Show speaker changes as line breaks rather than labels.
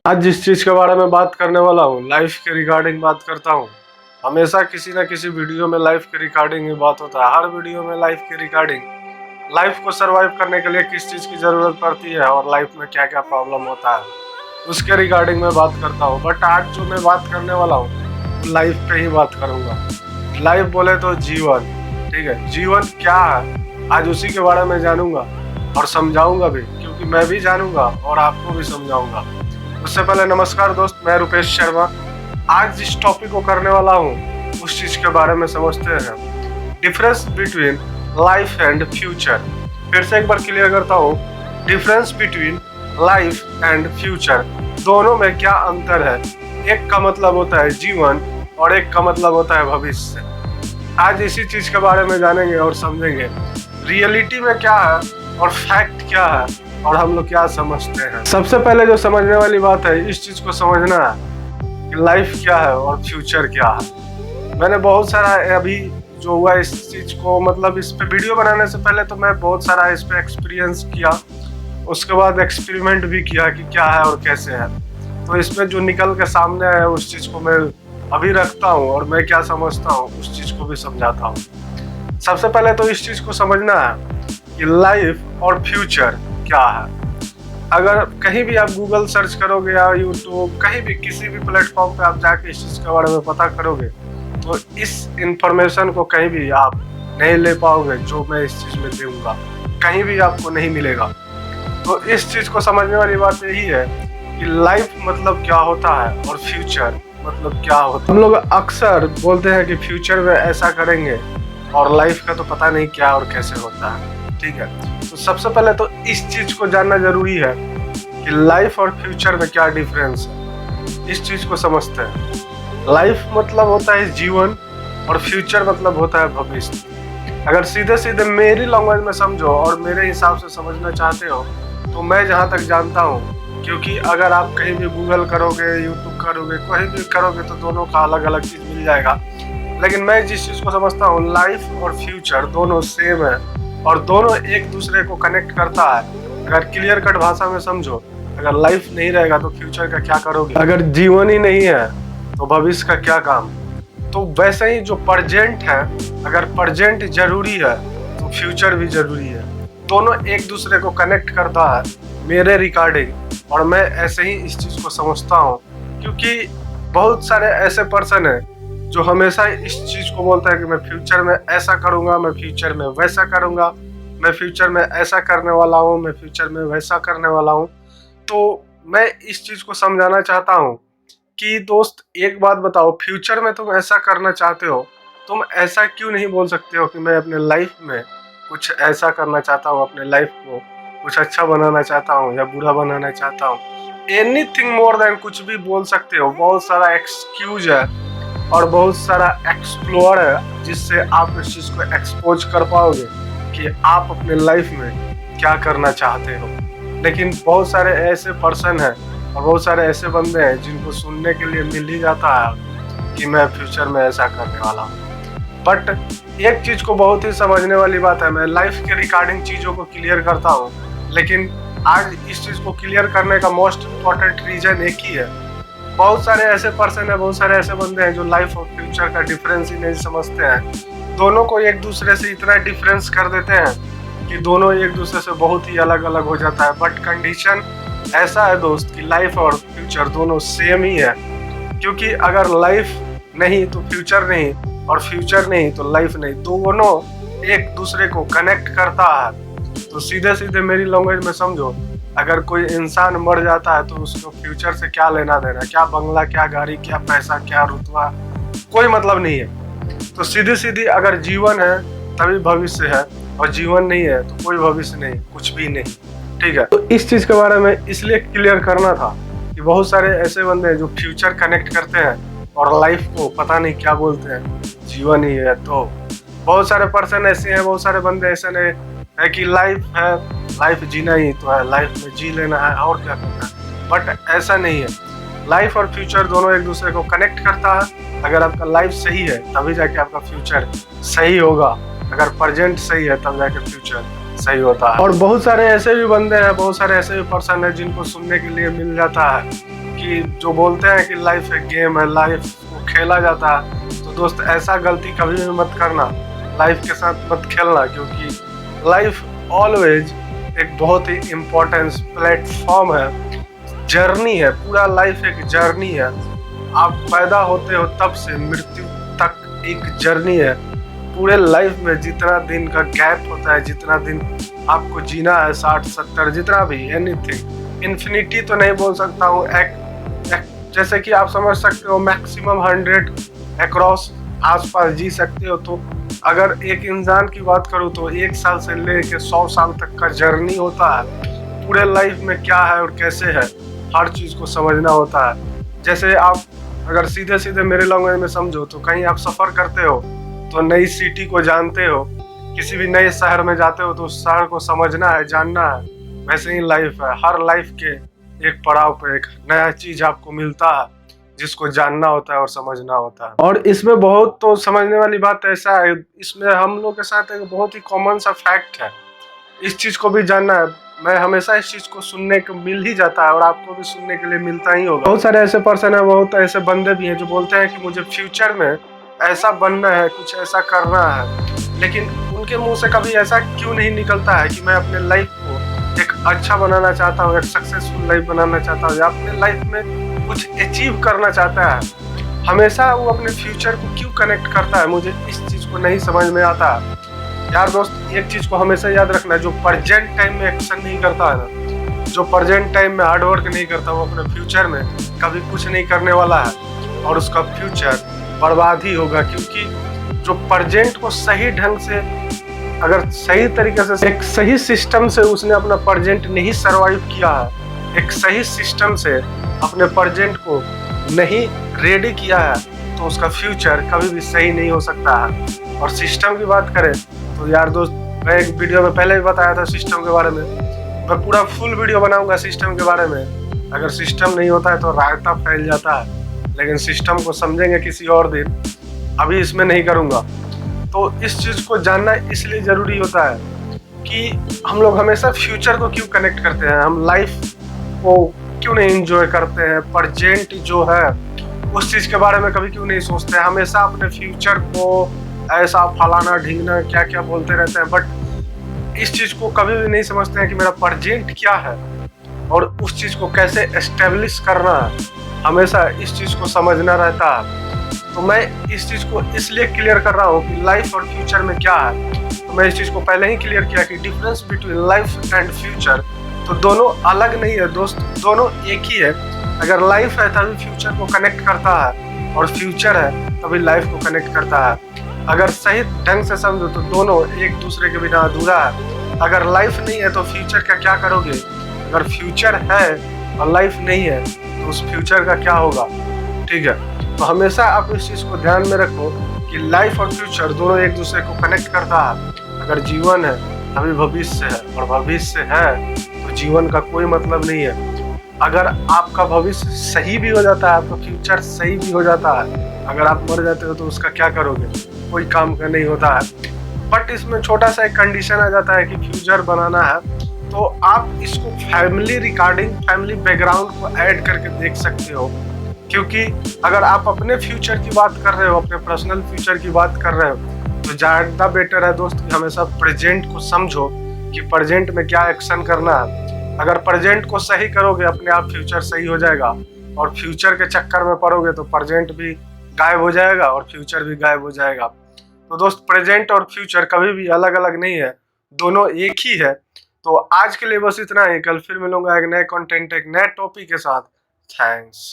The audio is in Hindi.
आज जिस चीज के बारे में बात करने वाला हूँ, लाइफ के रिगार्डिंग बात करता हूँ। हमेशा किसी न किसी वीडियो में लाइफ के रिगार्डिंग ही बात होता है। हर वीडियो में लाइफ के रिगार्डिंग, लाइफ को सरवाइव करने के लिए किस चीज की जरूरत पड़ती है और लाइफ में क्या क्या प्रॉब्लम होता है, उसके रिगार्डिंग में बात करता हूँ। बट आज जो मैं बात करने वाला हूँ, लाइफ पे ही बात करूंगा। लाइफ बोले तो जीवन, ठीक है। जीवन क्या है, आज उसी के बारे में जानूंगा और समझाऊंगा भी, क्योंकि मैं भी जानूंगा और आपको भी समझाऊंगा। उससे पहले नमस्कार दोस्त, मैं रुपेश शर्मा। आज जिस टॉपिक को करने वाला हूँ उस चीज के बारे में समझते हैं, difference between life and future. फिर से एक बार क्लियर करता हूँ, difference between life and future, दोनों में क्या अंतर है। एक का मतलब होता है जीवन और एक का मतलब होता है भविष्य। आज इसी चीज के बारे में जानेंगे और समझेंगे, रियलिटी में क्या है और फैक्ट क्या है और हम लोग क्या समझते हैं। सबसे पहले जो समझने वाली बात है, इस चीज को समझना है कि लाइफ क्या है और फ्यूचर क्या है। मैंने बहुत सारा अभी जो हुआ इस चीज को, मतलब इस पे वीडियो बनाने से पहले तो मैं बहुत सारा इस पे एक्सपीरियंस किया, उसके बाद एक्सपेरिमेंट भी किया कि क्या है और कैसे है। तो इसमें जो निकल के सामने है उस चीज को मैं अभी रखता हूँ और मैं क्या समझता हूँ उस चीज को भी समझाता हूँ। सबसे पहले तो इस चीज को समझना है कि लाइफ और फ्यूचर क्या है। अगर कहीं भी आप गूगल सर्च करोगे या यूट्यूब, कहीं भी किसी भी प्लेटफॉर्म पे आप जाके इस चीज़ के बारे में पता करोगे तो इस इंफॉर्मेशन को कहीं भी आप नहीं ले पाओगे। जो मैं इस चीज़ में दूंगा कहीं भी आपको नहीं मिलेगा। तो इस चीज़ को समझने वाली बात यही है कि लाइफ मतलब क्या होता है और फ्यूचर मतलब क्या होता है। हम लोग अक्सर बोलते हैं कि फ्यूचर में ऐसा करेंगे और लाइफ का तो पता नहीं क्या और कैसे होता है, ठीक है। तो सबसे पहले तो इस चीज को जानना जरूरी है कि लाइफ और फ्यूचर में क्या डिफरेंस है। इस चीज को समझते हैं। लाइफ मतलब होता है जीवन और फ्यूचर मतलब होता है भविष्य। अगर सीधे सीधे मेरी लैंग्वेज में समझो और मेरे हिसाब से समझना चाहते हो तो मैं जहाँ तक जानता हूँ, क्योंकि अगर आप कहीं भी गूगल करोगे, यूट्यूब करोगे, कहीं भी करोगे तो दोनों का अलग अलग चीज मिल जाएगा। लेकिन मैं जिस चीज को समझता हूँ, लाइफ और फ्यूचर दोनों सेम है और दोनों एक दूसरे को कनेक्ट करता है। अगर क्लियर कट भाषा में समझो, अगर लाइफ नहीं रहेगा तो फ्यूचर का क्या करोगे, अगर जीवन ही नहीं है तो भविष्य का क्या काम। तो वैसे ही जो प्रेजेंट है, अगर प्रेजेंट जरूरी है तो फ्यूचर भी जरूरी है। दोनों एक दूसरे को कनेक्ट करता है मेरे रिगार्डिंग, और मैं ऐसे ही इस चीज को समझता हूँ। क्योंकि बहुत सारे ऐसे पर्सन है जो हमेशा इस चीज को बोलता है कि मैं फ्यूचर में ऐसा करूंगा, मैं फ्यूचर में वैसा करूंगा, मैं फ्यूचर में ऐसा करने वाला हूँ, मैं फ्यूचर में वैसा करने वाला हूँ। तो मैं इस चीज को समझाना चाहता हूँ कि दोस्त एक बात बताओ, फ्यूचर में तुम ऐसा करना चाहते हो, तुम ऐसा क्यों नहीं बोल सकते हो कि मैं अपने लाइफ में कुछ ऐसा करना चाहता हूँ, अपने लाइफ को कुछ अच्छा बनाना चाहता हूँ या बुरा बनाना चाहता हूँ। एनीथिंग मोर देन कुछ भी बोल सकते हो। बहुत सारा एक्सक्यूज है और बहुत सारा एक्सप्लोर है जिससे आप इस चीज को एक्सपोज कर पाओगे कि आप अपने लाइफ में क्या करना चाहते हो। लेकिन बहुत सारे ऐसे पर्सन हैं और बहुत सारे ऐसे बंदे हैं जिनको सुनने के लिए मिल ही जाता है कि मैं फ्यूचर में ऐसा करने वाला हूँ। बट एक चीज को बहुत ही समझने वाली बात है, मैं लाइफ के रिगार्डिंग चीजों को क्लियर करता हूँ, लेकिन आज इस चीज को क्लियर करने का मोस्ट इम्पोर्टेंट रीजन एक ही है। बहुत सारे ऐसे पर्सन है, बहुत सारे ऐसे बंदे हैं जो लाइफ और फ्यूचर का डिफरेंस ही नहीं समझते हैं। दोनों को एक दूसरे से इतना डिफरेंस कर देते हैं कि दोनों एक दूसरे से बहुत ही अलग अलग हो जाता है। बट कंडीशन ऐसा है दोस्त कि लाइफ और फ्यूचर दोनों सेम ही है। क्योंकि अगर लाइफ नहीं तो फ्यूचर नहीं और फ्यूचर नहीं तो लाइफ नहीं, दोनों एक दूसरे को कनेक्ट करता है। तो सीधे सीधे मेरी लैंग्वेज में समझो, अगर कोई इंसान मर जाता है तो उसको फ्यूचर से क्या लेना देना, क्या बंगला, क्या गाड़ी, क्या पैसा, क्या रुतबा, कोई मतलब नहीं है। तो सीधी सीधी अगर जीवन है तभी भविष्य है और जीवन नहीं है तो कोई भविष्य नहीं, कुछ भी नहीं, ठीक है। तो इस चीज के बारे में इसलिए क्लियर करना था कि बहुत सारे ऐसे बंदे हैं जो फ्यूचर कनेक्ट करते हैं और लाइफ को पता नहीं क्या बोलते हैं, जीवन ही है। तो बहुत सारे पर्सन ऐसे हैं, बहुत सारे बंदे ऐसे नहीं है कि लाइफ है, लाइफ जीना ही तो है, लाइफ में जी लेना है और क्या करना है। बट ऐसा नहीं है। लाइफ और फ्यूचर दोनों एक दूसरे को कनेक्ट करता है। अगर आपका लाइफ सही है तभी जाके आपका फ्यूचर सही होगा, अगर प्रेजेंट सही है तब जाके फ्यूचर सही होता है। और बहुत सारे ऐसे भी बंदे हैं, बहुत सारे ऐसे भी पर्सन है जिनको सुनने के लिए मिल जाता है क्योंकि जो बोलते हैं कि लाइफ एक गेम है, लाइफ को खेला जाता है, तो दोस्त ऐसा गलती कभी भी मत करना, लाइफ के साथ मत खेलना, क्योंकि लाइफ ऑलवेज एक बहुत ही इम्पोर्टेंट प्लेटफॉर्म है, जर्नी है, पूरा लाइफ एक जर्नी है। आप पैदा होते हो तब से मृत्यु तक एक जर्नी है। पूरे लाइफ में जितना दिन का गैप होता है, जितना दिन आपको जीना है, 60-70 जितना भी, एनीथिंग, इन्फिनिटी तो नहीं बोल सकता हूँ, जैसे कि आप समझ सकते हो मैक्सिमम 100 अक्रॉस आसपास जी सकते हो। तो अगर एक इंसान की बात करूँ तो 1 साल से लेके 100 साल तक का जर्नी होता है। पूरे लाइफ में क्या है और कैसे है, हर चीज़ को समझना होता है। जैसे आप अगर सीधे सीधे मेरे लैंग्वेज में समझो तो कहीं आप सफ़र करते हो तो नई सिटी को जानते हो, किसी भी नए शहर में जाते हो तो उस शहर को समझना है, जानना है। वैसे ही लाइफ है, हर लाइफ के एक पड़ाव पे एक नया चीज़ आपको मिलता है जिसको जानना होता है और समझना होता है। और इसमें बहुत तो समझने वाली बात ऐसा है, इसमें हम लोग के साथ एक बहुत ही कॉमन सा फैक्ट है, इस चीज़ को भी जानना है। मैं हमेशा इस चीज़ को सुनने को मिल ही जाता है और आपको भी सुनने के लिए मिलता ही होगा। बहुत सारे ऐसे पर्सन है, बहुत ऐसे बंदे भी हैं जो बोलते हैं कि मुझे फ्यूचर में ऐसा बनना है, कुछ ऐसा करना है, लेकिन उनके मुंह से कभी ऐसा क्यों नहीं निकलता है कि मैं अपने लाइफ को एक अच्छा बनाना चाहता हूँ, एक सक्सेसफुल लाइफ बनाना चाहता हूँ, या अपने लाइफ में कुछ अचीव करना चाहता है। हमेशा वो अपने फ्यूचर को क्यों कनेक्ट करता है, मुझे इस चीज़ को नहीं समझ में आता है। यार दोस्त, एक चीज़ को हमेशा याद रखना है, जो प्रेजेंट टाइम में एक्शन नहीं करता है ना, जो प्रेजेंट टाइम में हार्डवर्क नहीं करता, वो अपने फ्यूचर में कभी कुछ नहीं करने वाला है और उसका फ्यूचर बर्बाद ही होगा। क्योंकि जो प्रेजेंट को सही ढंग से, अगर सही तरीके से, एक सही सिस्टम से उसने अपना प्रेजेंट नहीं सर्वाइव किया है, एक सही सिस्टम से अपने प्रेजेंट को नहीं रेडी किया है, तो उसका फ्यूचर कभी भी सही नहीं हो सकता है। और सिस्टम की बात करें तो यार दोस्त, मैं एक वीडियो में पहले भी बताया था सिस्टम के बारे में, मैं पूरा फुल वीडियो बनाऊंगा सिस्टम के बारे में। अगर सिस्टम नहीं होता है तो रायता फैल जाता है, लेकिन सिस्टम को समझेंगे किसी और दिन, अभी इसमें नहीं करूंगा। तो इस चीज़ को जानना इसलिए ज़रूरी होता है कि हम लोग हमेशा फ्यूचर को क्यों कनेक्ट करते हैं, हम लाइफ को क्यों नहीं इंजॉय करते हैं, प्रेजेंट जो है उस चीज़ के बारे में कभी क्यों नहीं सोचते हैं। हमेशा अपने फ्यूचर को ऐसा फलाना ढींगना क्या क्या बोलते रहते हैं, बट इस चीज़ को कभी भी नहीं समझते हैं कि मेरा प्रेजेंट क्या है और उस चीज़ को कैसे एस्टेब्लिश करना है। हमेशा इस चीज़ को समझना रहता है। तो मैं इस चीज़ को इसलिए क्लियर कर रहा हूँ कि लाइफ और फ्यूचर में क्या है। तो मैं इस चीज़ को पहले ही क्लियर किया कि difference between life and future, तो दोनों अलग नहीं है दोस्त, दोनों एक ही है। अगर लाइफ है तभी फ्यूचर को कनेक्ट करता है और फ्यूचर है तभी लाइफ को कनेक्ट करता है। अगर सही ढंग से समझो तो दोनों एक दूसरे के बिना अधूरा है। अगर लाइफ नहीं है तो फ्यूचर का क्या करोगे, अगर फ्यूचर है और लाइफ नहीं है तो उस फ्यूचर का क्या होगा। ठीक है, तो हमेशा आप इस चीज़ को ध्यान में रखो कि लाइफ और फ्यूचर दोनों एक दूसरे को कनेक्ट करता है। अगर जीवन है तभी भविष्य है, और भविष्य है तो जीवन का कोई मतलब नहीं है। अगर आपका भविष्य सही भी हो जाता है, आपका फ्यूचर सही भी हो जाता है, अगर आप मर जाते हो तो उसका क्या करोगे, कोई काम का नहीं होता है। बट इसमें छोटा सा एक कंडीशन आ जाता है कि फ्यूचर बनाना है तो आप इसको फैमिली रिगार्डिंग, फैमिली बैकग्राउंड को ऐड करके देख सकते हो। क्योंकि अगर आप अपने फ्यूचर की बात कर रहे हो, अपने पर्सनल फ्यूचर की बात कर रहे हो, तो ज़्यादा बेटर है दोस्त कि हमेशा प्रेजेंट को समझो कि प्रेजेंट में क्या एक्शन करना है। अगर प्रेजेंट को सही करोगे अपने आप फ्यूचर सही हो जाएगा, और फ्यूचर के चक्कर में पड़ोगे तो प्रेजेंट भी गायब हो जाएगा और फ्यूचर भी गायब हो जाएगा। तो दोस्त, प्रेजेंट और फ्यूचर कभी भी अलग अलग नहीं है, दोनों एक ही है। तो आज के लिए बस इतना ही, कल फिर मिलूंगा एक नए कंटेंट, एक नए टॉपिक के साथ। थैंक्स।